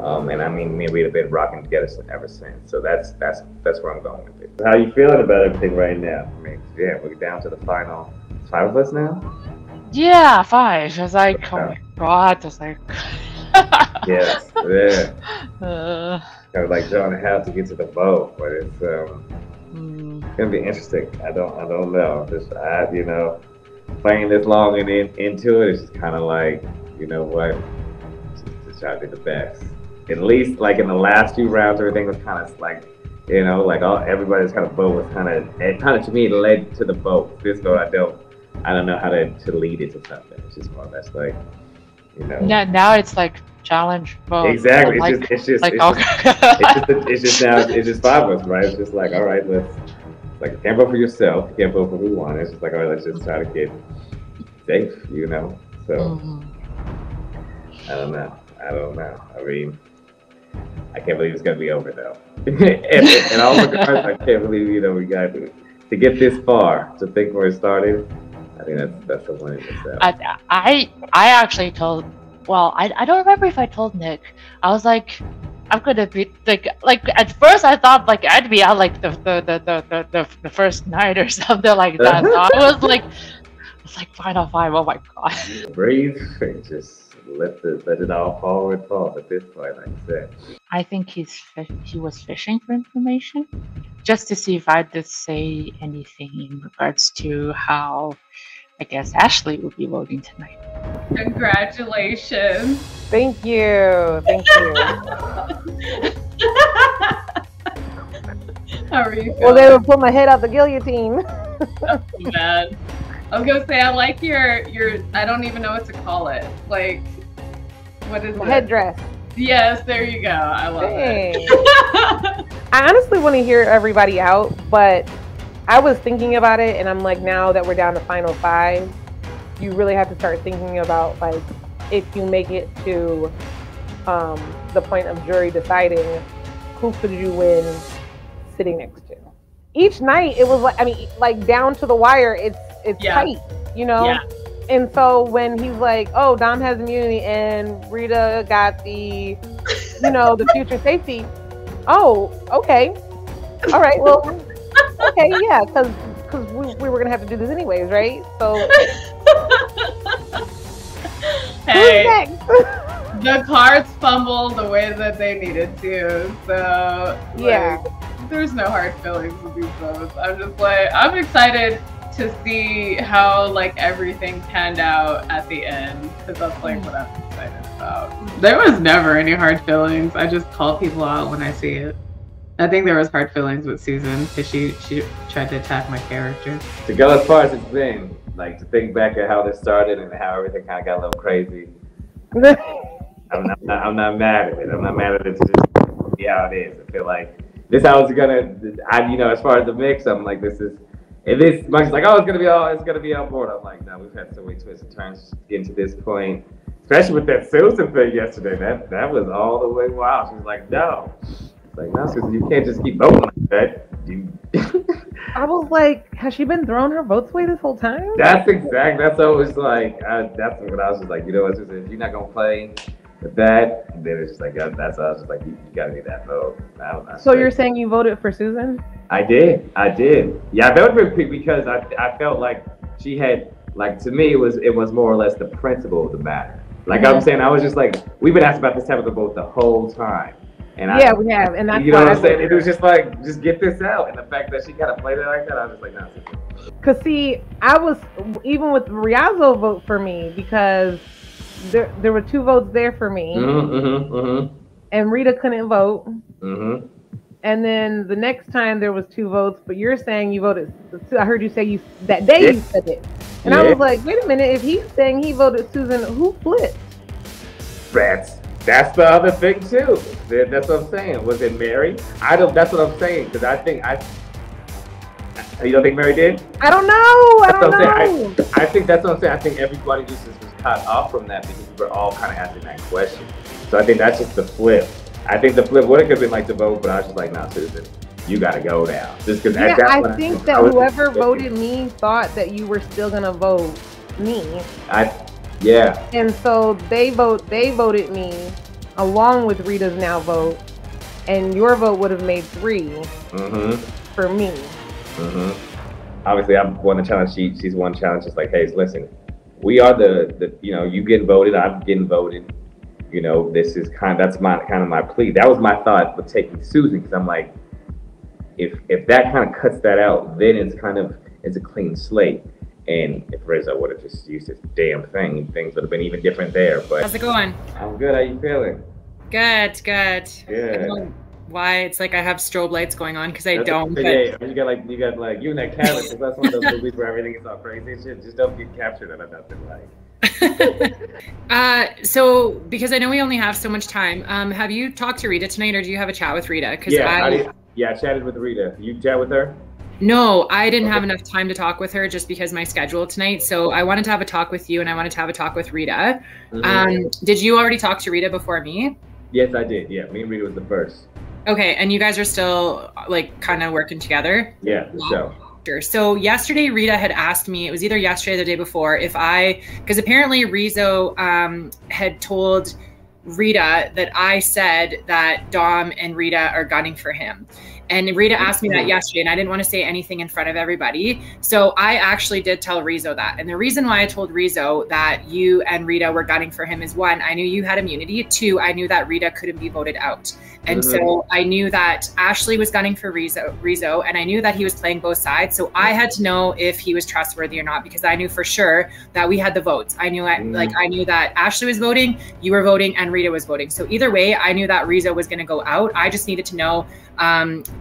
and I mean, me and Rita have been rocking together ever since. So that's where I'm going with it. How you feeling about everything right now? I mean, yeah, we're down to the final 5 of us now. Yeah, 5. I was like, oh my god, I was like. Yes, yeah. Kind of like John have to get to the vote, but it's gonna be interesting. I don't know. Just playing this long and into it, it's just kind of like, you know what, just try to do the best. At least like in the last few rounds, everything was kind of like, everybody's kind of vote was kind of to me it led to the vote. This vote I don't know how to lead it to something. It's just more or less like. Now it's like challenge vote. Exactly. It's just now it's just 5 of us, right? It's just like, all right, you can't vote for yourself, you can't vote for who you want. It's just like, all right, let's just try to get safe, So I don't know. I mean, I can't believe it's gonna be over though. and all the cards, I can't believe we got to get this far to think where it started. I think that's the one in itself. I actually told. Well, I don't remember if I told Nick. I was like, I'm gonna be like at first I thought like I'd be out like the first night or something like that. So I was like final 5. Oh my god. Breathe and just let it all fall where it falls at this point, like you said. I think he was fishing for information, just to see if I'd just say anything in regards to how I guess Ashley would be voting tonight. Congratulations. Thank you. How are you feeling? Well, they would pull my head out the guillotine. That's too bad. I was gonna say I like your I don't even know what to call it. Like, what is it? Headdress. Yes, there you go. I love it. I honestly want to hear everybody out, but I was thinking about it, and I'm like, now that we're down to final 5, you really have to start thinking about like if you make it to the point of jury deciding who could you win sitting next to. Each night it was like down to the wire. It's tight, Yeah. And so when he's like, oh, Dom has immunity and Rita got the the future safety. Oh, okay. All right. Well, okay, yeah, because we were gonna have to do this anyways, right? So, hey, who's next? The cards fumbled the way that they needed to, so there's no hard feelings with these votes. I'm just like, I'm excited to see how like everything panned out at the end, because that's like what I'm excited about. about. There was never any hard feelings. I just call people out when I see it. I think there was hard feelings with Susan because she tried to attack my character. To go as far as it's been, like to think back at how this started and how everything kind of got a little crazy. I'm not mad at it. I'm not mad at it to just be how it is. I feel like this how it's gonna. As far as the mix, I'm like, this is. And this, Mike's like, oh, it's gonna be on board. I'm like, no, we've had so many twists and turns into this point, especially with that Susan thing yesterday. That was all the way wild. She was like, no. It's like, no, Susan, you can't just keep voting like that. I was like, has she been throwing her votes away this whole time? That's always like, that's what I was just like, you know what, Susan, if you're not gonna play with that, then it's just like, that's I was just like, you gotta need that vote. So you're saying you voted for Susan? I did. Yeah, I voted for her because I felt like she had, like, to me, it was more or less the principle of the matter. Like I'm saying, I was just like, we've been asked about this type of vote the whole time. And we have, and that's, you know what I'm saying? It was just like, just get this out, and the fact that she kind of played it like that, I was just like, no. Cause see, I was even with Riazzo vote for me because there were 2 votes there for me, and Rita couldn't vote, and then the next time there was 2 votes, but you're saying you voted. I heard you say that day you said it, and I was like, wait a minute, if he's saying he voted Susan, who flipped? That's the other thing too. That's what I'm saying. Was it Mary? That's what I'm saying because you don't think Mary did? I don't know. I think that's what I'm saying. I think everybody just was caught off from that because we were all kind of asking that question. So I think that's just the flip. I think the flip would have been like to vote, but I was just like, nah, Susan, you got to go now. Just because. Yeah, I think that whoever voted me thought that you were still gonna vote me. Yeah. And so they voted me along with Rita's now vote, and your vote would have made 3 for me. Obviously, I've won the challenge. She's won challenge. It's like, hey, listen, we are the you getting voted, I'm getting voted. This is that's my plea. That was my thought with taking Susan because I'm like, if that kind of cuts that out, then it's a clean slate. And if Rizzo would have just used this damn thing, things would have been even different there. But how's it going? I'm good. How you feeling? Good. Yeah. I don't know why it's like I have strobe lights going on because I don't. But... Yeah, you got you in that cabin. Because that's one of those movies where everything is all crazy and shit. Just don't get captured on nothing like. So because I know we only have so much time, have you talked to Rita tonight, or do you have a chat with Rita? Because I chatted with Rita. You chat with her? No, I didn't have enough time to talk with her just because my schedule tonight. So I wanted to have a talk with you, and I wanted to have a talk with Rita. Did you already talk to Rita before me? Yes, I did. Yeah, me and Rita was the first. Okay, and you guys are still like kind of working together? Yeah, Sure. So yesterday, Rita had asked me, it was either yesterday or the day before, because apparently Rizzo had told Rita that I said that Dom and Rita are gunning for him. And Rita asked me that yesterday, and I didn't want to say anything in front of everybody. So I actually did tell Rizzo that. And the reason why I told Rizzo that you and Rita were gunning for him is 1, I knew you had immunity. 2, I knew that Rita couldn't be voted out. And so I knew that Ashley was gunning for Rizzo, and I knew that he was playing both sides. So I had to know if he was trustworthy or not, because I knew for sure that we had the votes. I knew I knew that Ashley was voting, you were voting, and Rita was voting. So either way, I knew that Rizzo was going to go out. I just needed to know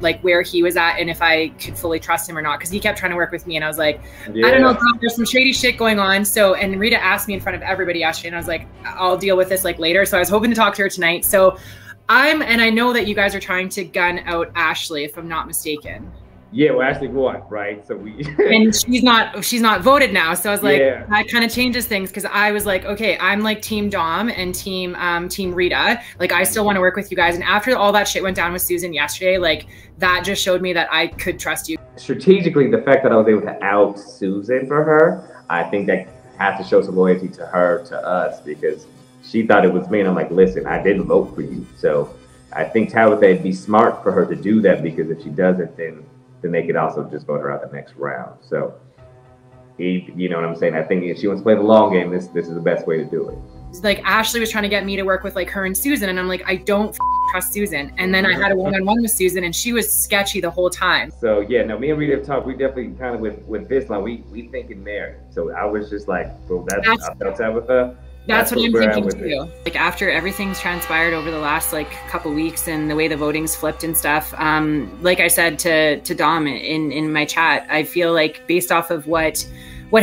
like where he was at and if I could fully trust him or not, because he kept trying to work with me, and I was like, I don't know, there's some shady shit going on. So, and Rita asked me in front of everybody yesterday, and I was like, I'll deal with this like later. So I was hoping to talk to her tonight. So and I know that you guys are trying to gun out Ashley, if I'm not mistaken. Yeah, well, Ashley won, right? So we and she's not voted now. So I was like, that kind of changes things, because I was like, okay, I'm like Team Dom and Team Rita. Like, I still want to work with you guys. And after all that shit went down with Susan yesterday, like that just showed me that I could trust you. Strategically, the fact that I was able to out Susan for her, I think that has to show some loyalty to her, to us, because she thought it was me. And I'm like, listen, I didn't vote for you. So I think Tabitha, it'd be smart for her to do that, because if she doesn't, then they could also just vote her out the next round. So, you know what I'm saying? I think if she wants to play the long game, this is the best way to do it. It's like Ashley was trying to get me to work with like her and Susan, and I'm like, I don't trust Susan. And then I had a one-on-one with Susan, and she was sketchy the whole time. So yeah, no, me and Rita have talked. We definitely kind of with this line, we thinking Mary. So I was just like, well, I felt Tabitha. That's what I'm where thinking too. Like after everything's transpired over the last like couple weeks and the way the voting's flipped and stuff, like I said to Dom in my chat, I feel like based off of what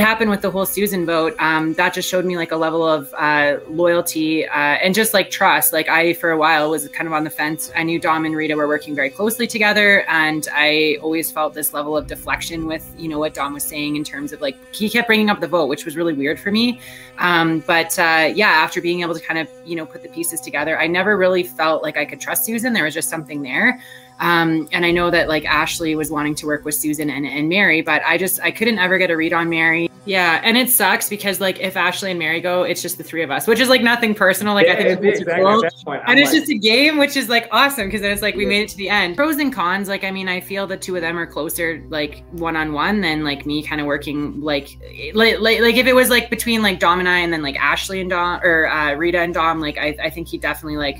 happened with the whole Susan vote, that just showed me like a level of loyalty and just like trust. Like I, for a while, was kind of on the fence. I knew Dom and Rita were working very closely together, and I always felt this level of deflection with, you know, what Dom was saying in terms of like, he kept bringing up the vote, which was really weird for me. Yeah, after being able to kind of, you know, put the pieces together, I never really felt like I could trust Susan. There was just something there. And I know that like Ashley was wanting to work with Susan and Mary, but I couldn't ever get a read on Mary. Yeah. And it sucks because like if Ashley and Mary go, it's just the three of us, which is like nothing personal. Like I think it's exactly cool. And it's just a game, which is like awesome because then it's like we made it to the end. Pros and cons, like I mean, I feel the two of them are closer like one-on-one than like me kind of working like if it was like between like Dom and I and then like Ashley and Dom or Rita and Dom, like I think he definitely like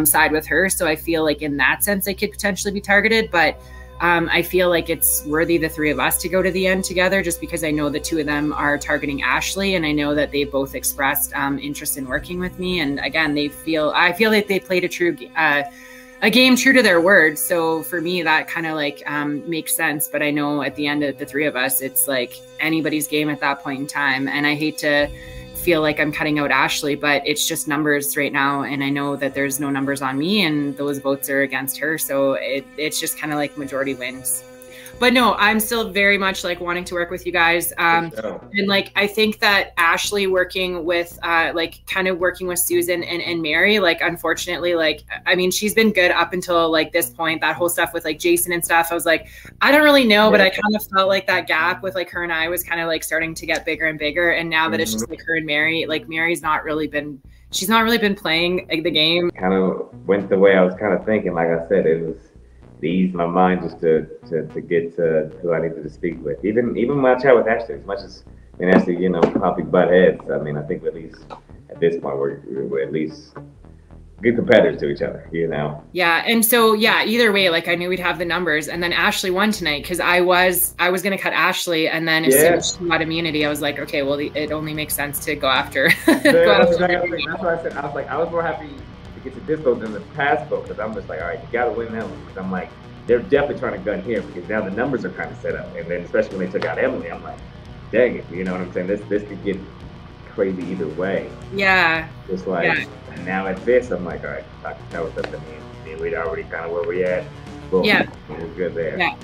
side with her. So I feel like in that sense, I could potentially be targeted, but I feel like it's worthy the three of us to go to the end together just because I know the two of them are targeting Ashley and I know that they both expressed interest in working with me. And again, I feel like they played a game true to their word. So for me, that kind of like makes sense. But I know at the end of the three of us, it's like anybody's game at that point in time. And I hate to feel like I'm cutting out Ashley, but it's just numbers right now. And I know that there's no numbers on me and those votes are against her. So it's just kind of like majority wins. But no, I'm still very much like wanting to work with you guys. And like, I think that Ashley working with, like kind of working with Susan and Mary, like, unfortunately, like, I mean, she's been good up until like this point, that whole stuff with like Jason and stuff. I was like, I don't really know, but I kind of felt like that gap with like her and I was kind of like starting to get bigger and bigger. And now that it's just like her and Mary, like Mary's she's not really been playing like, the game. Kind of went the way I was kind of thinking. Like I said, it was to ease my mind just to get to who I needed to speak with. Even when I chat with Ashley, as much as Ashley, you know, probably butt heads. I mean, I think at least at this point we're at least good competitors to each other, you know. Yeah, and so yeah, either way, like I knew we'd have the numbers, and then Ashley won tonight because I was gonna cut Ashley, and then as soon as she got immunity, I was like, okay, well, it only makes sense to go after. That's why I said I was more happy get to this vote than the past vote because I'm just like, all right, you got to win that one. Because I'm like, they're definitely trying to gun here because now the numbers are kind of set up. And then especially when they took out Emily, I'm like, dang it, you know what I'm saying? This could get crazy either way. Yeah. Just like now at this, I'm like, all right, I can tell what's up to me. We'd already kind of where we at. Boom, we're good there. Yeah.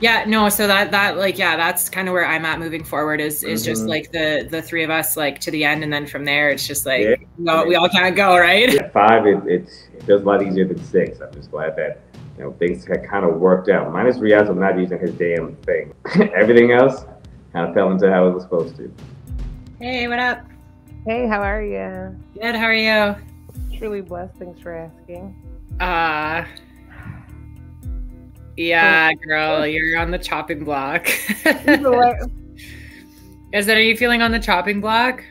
Yeah, no, so that like, yeah, that's kind of where I'm at moving forward is just like the three of us like to the end. And then from there, it's just like, we all can't go, right? At 5, it feels a lot easier than 6. I'm just glad that, you know, things had kind of worked out. Minus Riazzo not using his damn thing. Everything else kind of fell into how it was supposed to. Hey, what up? Hey, how are you? Good, how are you? Truly blessed, thanks for asking. Yeah, girl, you're on the chopping block. Are you feeling on the chopping block?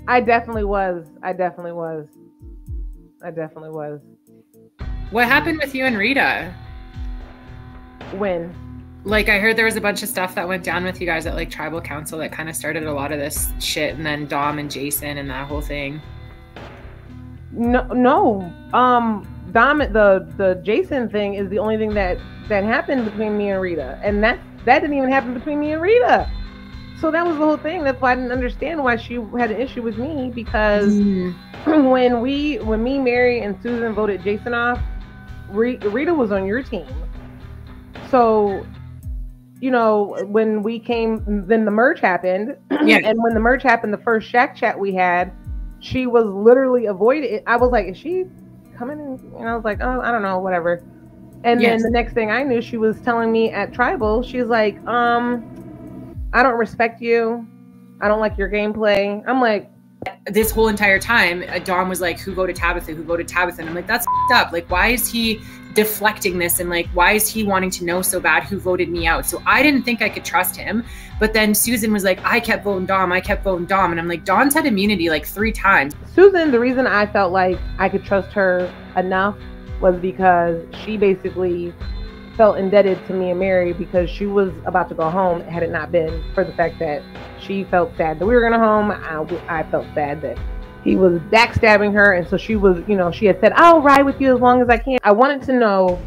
I definitely was. What happened with you and Rita? When? Like, I heard there was a bunch of stuff that went down with you guys at like tribal council that kind of started a lot of this shit, and then Dom and Jason and that whole thing. No. Dom, the Jason thing is the only thing that happened between me and Rita, and that didn't even happen between me and Rita. So that was the whole thing. That's why I didn't understand why she had an issue with me, because when me, Mary, and Susan voted Jason off, Rita was on your team. So, you know, when we came, then the merge happened, and when the merge happened, the first Shack chat we had, she was literally avoided it. I was like, is she coming in? And I was like, oh, I don't know, whatever. And then the next thing I knew, she was telling me at tribal, she's like, I don't respect you. I don't like your gameplay. I'm like, this whole entire time, Dom was like, who voted Tabitha? Who voted Tabitha? And I'm like, that's up. Like, why is he deflecting this? And like, why is he wanting to know so bad who voted me out? So I didn't think I could trust him. But then Susan was like, I kept voting Dom. And I'm like, Dawn's had immunity like 3 times. Susan, the reason I felt like I could trust her enough was because she basically felt indebted to me and Mary because she was about to go home had it not been for the fact that she felt sad that we were going home. I felt sad that he was backstabbing her, and so she was, she had said, I'll ride with you as long as I can. I wanted to know,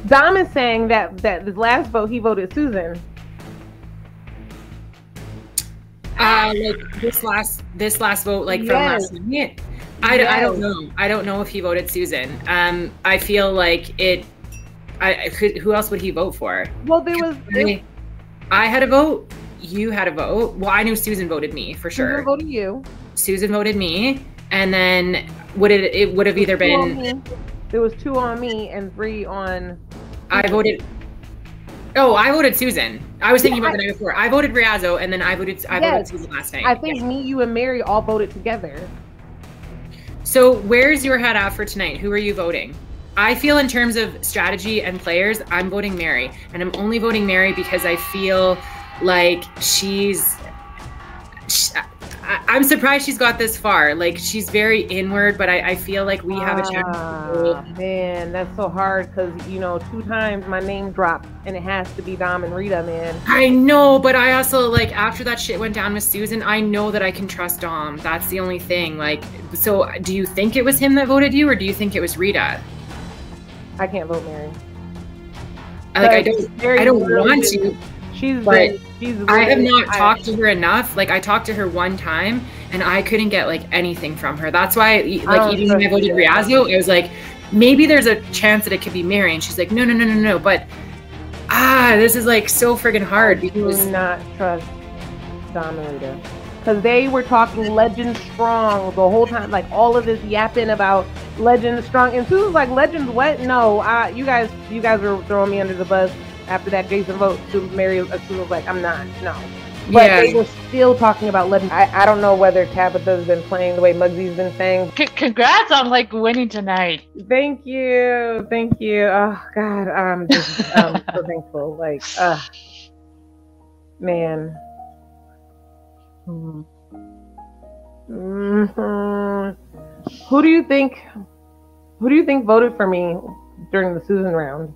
Dom is saying that this last vote, he voted Susan. Like this last vote, like from last night. I don't know. I don't know if he voted Susan. I feel like who else would he vote for? Well, there was. I had a vote. You had a vote. Well, I knew Susan voted me for sure. Susan voted you. Susan voted me, and then it would have either been. There was 2 on me and 3 on. I voted. Oh, I voted Susan. I was thinking about the night before. I voted Riazzo, and then I voted Susan last night. I think me, you, and Mary all voted together. So where's your head at for tonight? Who are you voting? I feel in terms of strategy and players, I'm voting Mary. And I'm only voting Mary because I feel like I'm surprised she's got this far. Like, she's very inward, but I feel like we have a chance. Man, that's so hard because, 2 times my name dropped and it has to be Dom and Rita, man. I know, but I also, like, after that shit went down with Susan, I know that I can trust Dom. That's the only thing. Like, so do you think it was him that voted you, or do you think it was Rita? I can't vote Mary. I don't want to. I have not talked to her enough. Like, I talked to her one time and I couldn't get like anything from her. That's why, like, even when I voted Riazzo, I was like, maybe there's a chance that it could be Mary. And she's like, no. But this is like so friggin' hard because I do not trust Dom and Rita. Because they were talking Legend Strong the whole time, like all of this yapping about Legend Strong. And Susan's like, Legend what? No, you guys were throwing me under the bus. After that Jason vote, Mary was like, I'm not, no. But they were still talking about Legend. I don't know whether Tabitha's been playing the way Muggsy's been saying. Congrats on like winning tonight. Thank you. Oh God, I'm just so thankful. Like, man. Who do you think voted for me during the Susan round?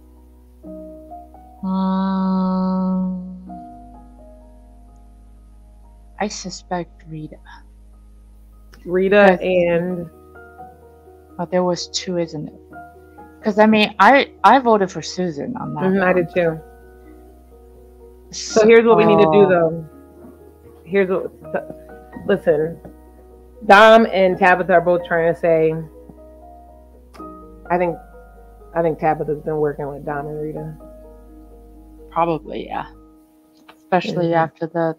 I suspect Rita. And but there was 2, isn't it? Because I mean, I voted for Susan on that. I did too. So here's what we need to do, though. Listen, Dom and Tabitha are both trying to say. I think Tabitha's been working with Dom and Rita. Probably, yeah. Especially after the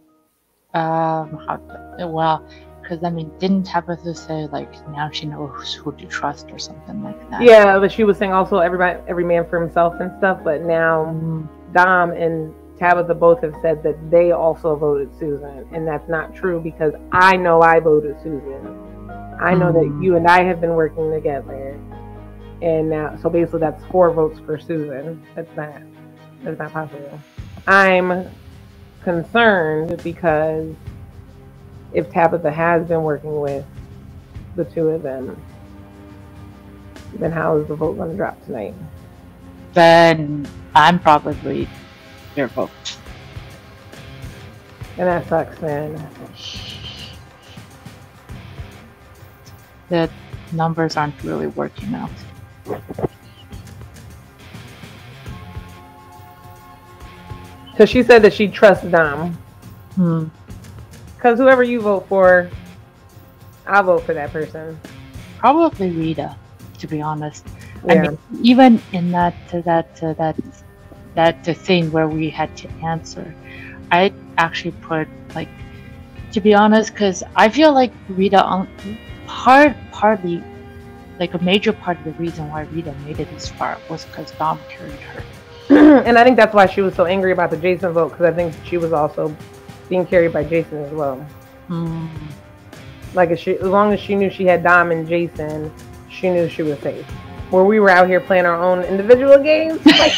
because I mean, didn't Tabitha say like now she knows who to trust or something like that? Yeah, but she was saying also every man for himself and stuff. But now Dom and Tabitha both have said that they also voted Susan, and that's not true because I know I voted Susan. I know that you and I have been working together, and now so basically that's 4 votes for Susan. That's not possible. I'm concerned because if Tabitha has been working with the 2 of them, then how is the vote going to drop tonight? Then I'm probably your vote. And that sucks, man. The numbers aren't really working out. So she said that she trusts Dom. Because whoever you vote for, I'll vote for that person. Probably Rita, to be honest. Yeah. I mean, even in that thing where we had to answer, I actually put like, to be honest, because I feel like Rita partly, like a major part of the reason why Rita made it this far was because Dom carried her. And I think that's why she was so angry about the Jason vote, because I think she was also being carried by Jason as well. Like as long as she knew she had Dom and Jason, she knew she was safe. Where we were out here playing our own individual games, like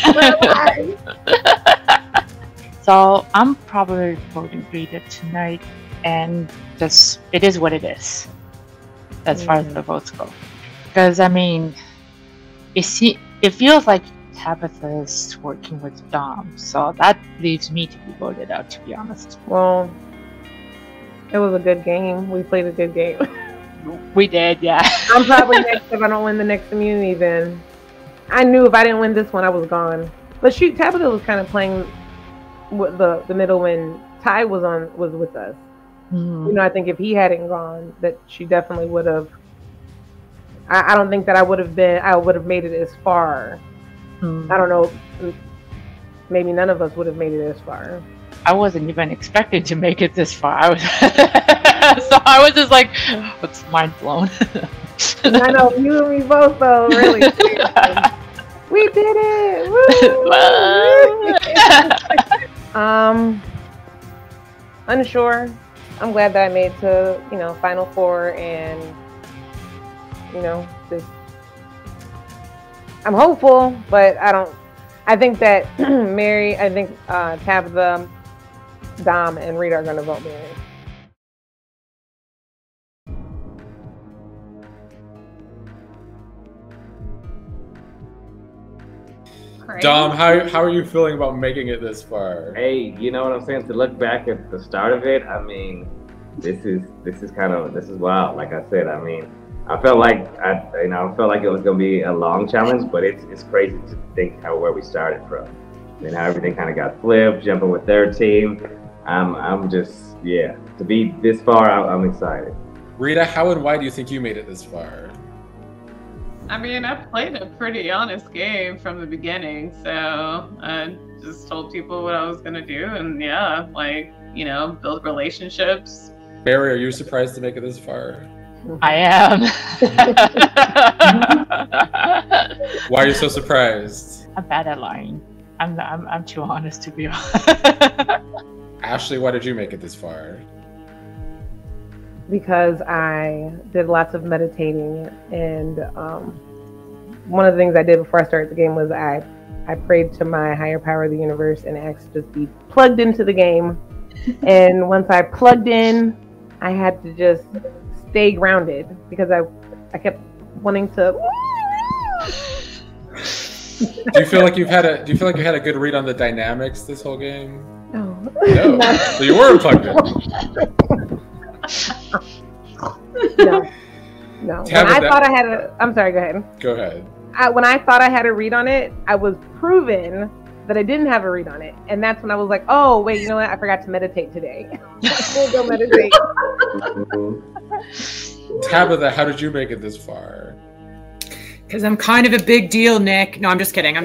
So I'm probably voting Rita tonight, and just it is what it is, as far as the votes go. Because I mean, it feels like Tabitha's working with Dom, so that leaves me to be voted out, to be honest. Well, it was a good game. We played a good game. We did, yeah. I'm probably next if I don't win the next immunity. Then I knew if I didn't win this one, I was gone. But shoot, Tabitha was kind of playing with the middle when Ty was with us. Mm-hmm. You know, I think if he hadn't gone, that she definitely would have. I don't think that I would have made it as far. Mm-hmm. I don't know. Maybe none of us would have made it as far. I wasn't even expecting to make it this far. I was so I was just like, it's mind blown. I know you and me both, though. Really, we did it! Woo! Unsure. I'm glad that I made to Final Four, and just I'm hopeful, but I think that Mary, Tabitha, Dom, and Rita are going to vote Mary. Dom, how are you feeling about making it this far? Hey, you know what I'm saying? To look back at the start of it, I mean, this is wild. Like I said, I mean, I felt like it was gonna be a long challenge, but it's crazy to think where we started from, and how everything kind of got flipped, jumping with their team. I'm just to be this far, I'm excited. Rita, how and why do you think you made it this far? I mean, I played a pretty honest game from the beginning, so I just told people what I was gonna do, and build relationships. Mary, are you surprised to make it this far? I am. Why are you so surprised? I'm bad at lying. I'm too honest to be honest. Ashley, why did you make it this far? Because I did lots of meditating, and one of the things I did before I started the game was I prayed to my higher power of the universe and asked to just be plugged into the game. And once I plugged in, I had to just stay grounded because I kept wanting to. Do you feel like you had a good read on the dynamics this whole game? No. No. So you were plugged in. No. I'm sorry, go ahead. Go ahead. When I thought I had a read on it, I was proven that I didn't have a read on it. And that's when I was like, oh, wait, you know what? I forgot to meditate today. We'll go meditate. Tabitha, how did you make it this far? Because I'm kind of a big deal, Nick. No, I'm just kidding. I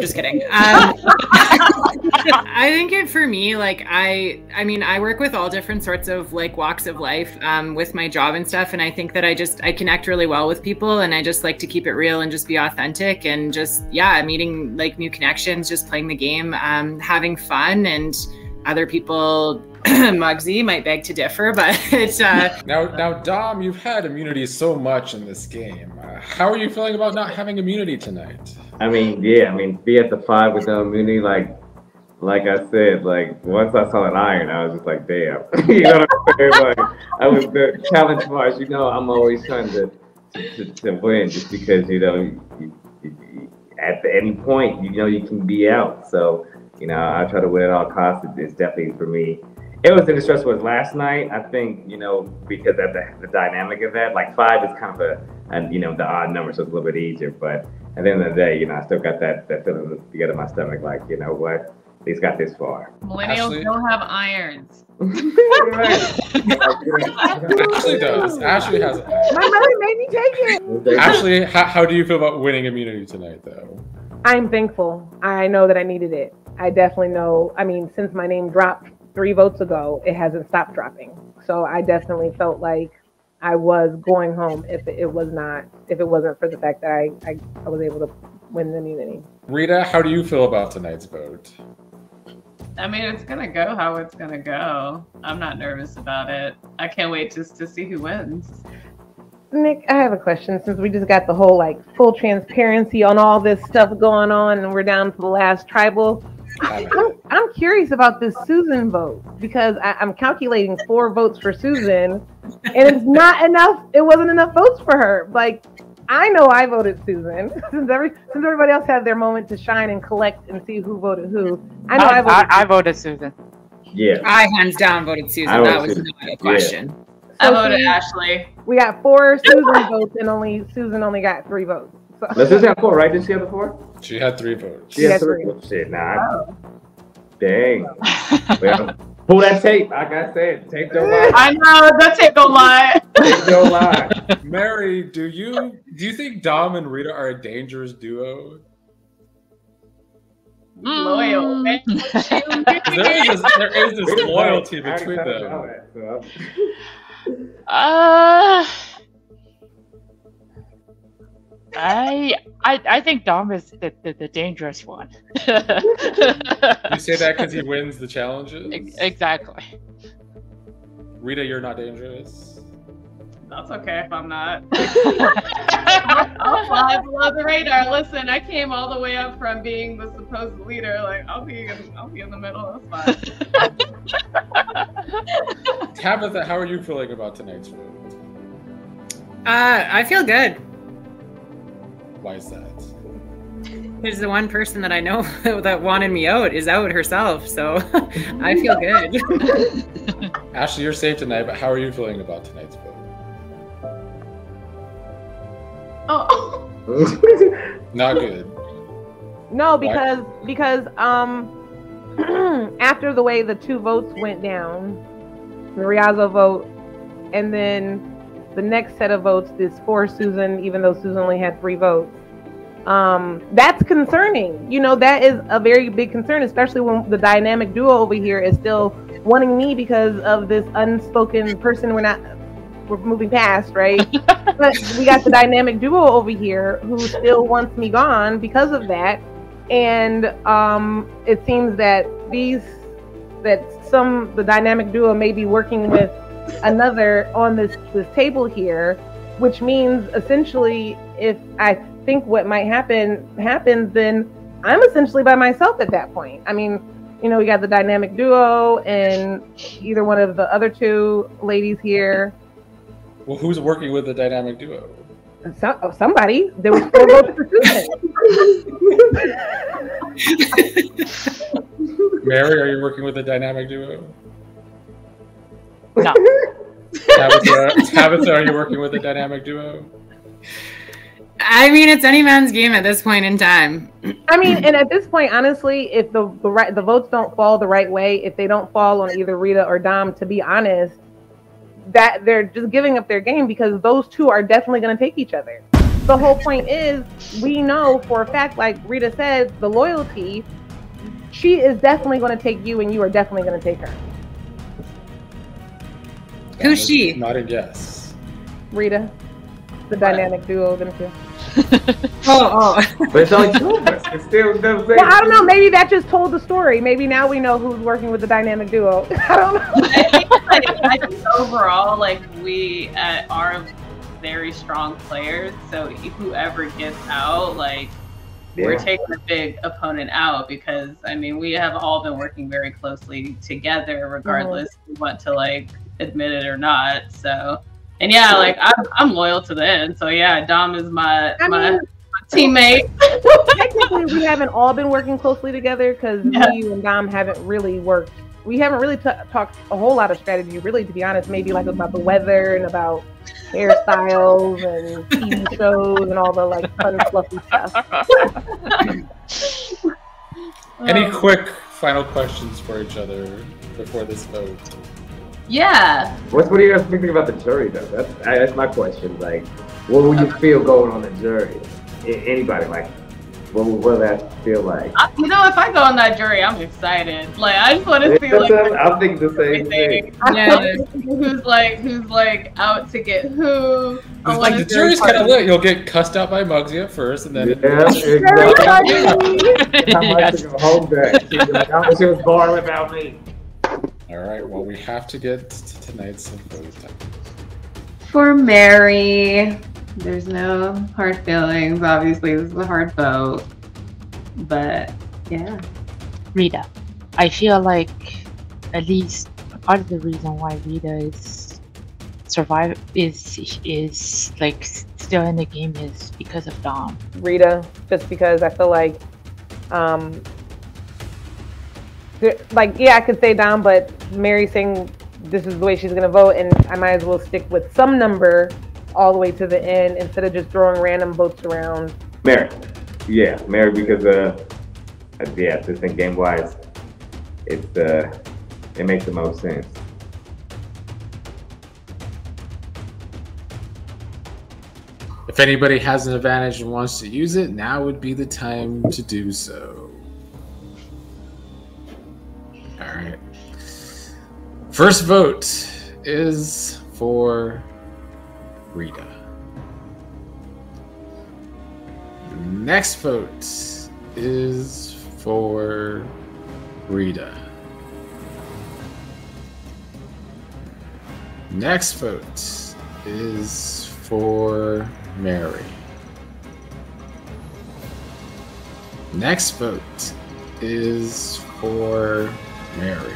think for me, I work with all different sorts of walks of life with my job and stuff. And I think that I connect really well with people, and I just like to keep it real and just be authentic and just, meeting new connections, just playing the game, having fun, and other people, Muggsy, might beg to differ, but it's Now, Dom, you've had immunity so much in this game. How are you feeling about not having immunity tonight? I mean, be at the 5 with no immunity, like I said, once I saw an iron, I was just like, damn. You know what I'm saying? I was the challenge Mars. I'm always trying to win, just because at any point you can be out. So I try to win at all costs. It's definitely for me. It was as stressful as last night. I think because of the dynamic of that, 5 is kind of the odd number, so it's a little bit easier. But at the end of the day, I still got that feeling to get in my stomach. You know what? He's got this far. Millennials Ashley? don't have irons. Ashley does. Ashley has it. My mother made me take it. Ashley, how do you feel about winning immunity tonight, though? I'm thankful. I know that I needed it. I definitely know. I mean, since my name dropped 3 votes ago, it hasn't stopped dropping. So I definitely felt like I was going home if it wasn't for the fact that I was able to win the immunity. Rita, how do you feel about tonight's vote? I mean, it's gonna go how it's gonna go. I'm not nervous about it. I can't wait just to see who wins. Nick, I have a question. Since we just got the whole full transparency on all this stuff going on, and we're down to the last tribal, I'm curious about this Susan vote, because I'm calculating 4 votes for Susan, and it's not enough. It wasn't enough votes for her. I know I voted Susan. Since everybody else had their moment to shine and collect and see who voted who, I voted Susan. Yeah. I hands down voted Susan. That was not a question. I voted Ashley. We got 4 Susan votes, and Susan only got 3 votes. So. Let's just have 4, right? Did she have the 4? She had 3 votes. She had 3 votes. Shit, nah. Dang. Well, pull that tape. Like I said, tape don't lie. I know that tape don't lie. Tape don't lie. Mary, do you think Dom and Rita are a dangerous duo? Loyal. There is this loyalty between them. I think Dom is the dangerous one. You say that because he wins the challenges? Exactly. Rita, you're not dangerous. That's okay if I'm not. I'll fly below the radar. Listen, I came all the way up from being the supposed leader. Like I'll be in the middle. That's fine. Tabitha, how are you feeling about tonight's vote? I feel good. Why is that? There's the one person that I know that wanted me out is out herself, so I feel good. Ashley, you're safe tonight, but how are you feeling about tonight's vote? Oh. Not good. No, because after the way the 2 votes went down, the Riazzo vote, and then the next set of votes is for Susan, even though Susan only had 3 votes. That's concerning. You know, that is a very big concern, especially when the dynamic duo over here is still wanting me because of this unspoken person we're moving past, right? But we got the dynamic duo over here who still wants me gone because of that. And it seems that the dynamic duo may be working with another on this table here, which means essentially if I think what might happens, then I'm essentially by myself at that point. I mean, you know, we got the dynamic duo and either one of the other 2 ladies here. Well, who's working with the dynamic duo? Somebody. There was 4 votes for Susan. Mary, are you working with the dynamic duo? No. Tabitha, are you working with the dynamic duo? I mean, it's any man's game at this point in time. I mean, and at this point, honestly, if the votes don't fall the right way, if they don't fall on either Rita or Dom, to be honest, that they're just giving up their game because those 2 are definitely going to take each other. The whole point is, we know for a fact, like Rita said, the loyalty, she is definitely going to take you and you are definitely going to take her. Who's she? Not a yes. Rita, the dynamic duo, them 2. Oh. But it's only 2 of us. It's still the same. Well, I don't know. Maybe that just told the story. Maybe now we know who's working with the dynamic duo. I don't know. I think overall, like, we are very strong players. So whoever gets out, like, we're taking a big opponent out because, I mean, we have all been working very closely together, regardless if we want to, like, admit it or not. So, and yeah, like, I'm loyal to the end. So yeah, Dom is my teammate. Technically, we haven't all been working closely together because you and Dom haven't really worked. We haven't really talked a whole lot of strategy, really, to be honest. Maybe like about the weather and about hairstyles and TV shows and all the like fun, fluffy stuff. Any quick final questions for each other before this vote? Yeah. What do you guys think about the jury, though? That's my question. Like, what will you feel going on the jury? Anybody, like, what will that feel like? You know, if I go on that jury, I'm excited. Like, I just want to see like. I'm thinking the same thing. Yeah. who's like out to get who? Like the jury's kind of lit. You'll get cussed out by Muggsy at first, and then exactly. I might take a home back. She was born without me. All right. Well, we have to get to tonight's vote. For Mary, there's no hard feelings. Obviously, this is a hard vote, but yeah. Rita, I feel like at least part of the reason why Rita is like still in the game is because of Dom. Rita, just because I feel like, I could say Dom, but Mary saying this is the way she's gonna vote, and I might as well stick with some number all the way to the end instead of just throwing random votes around. Mary. Yeah, Mary, because this thing game wise, it makes the most sense. If anybody has an advantage and wants to use it, now would be the time to do so. All right. First vote is for Rita. Next vote is for Rita. Next vote is for Mary. Next vote is for Mary.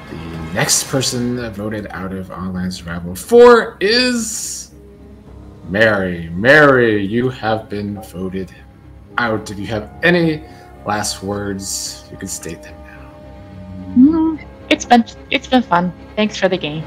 The next person that voted out of Online Survival 4 is Mary. Mary, you have been voted out. If you have any last words, you can state them now. It's been fun. Thanks for the game.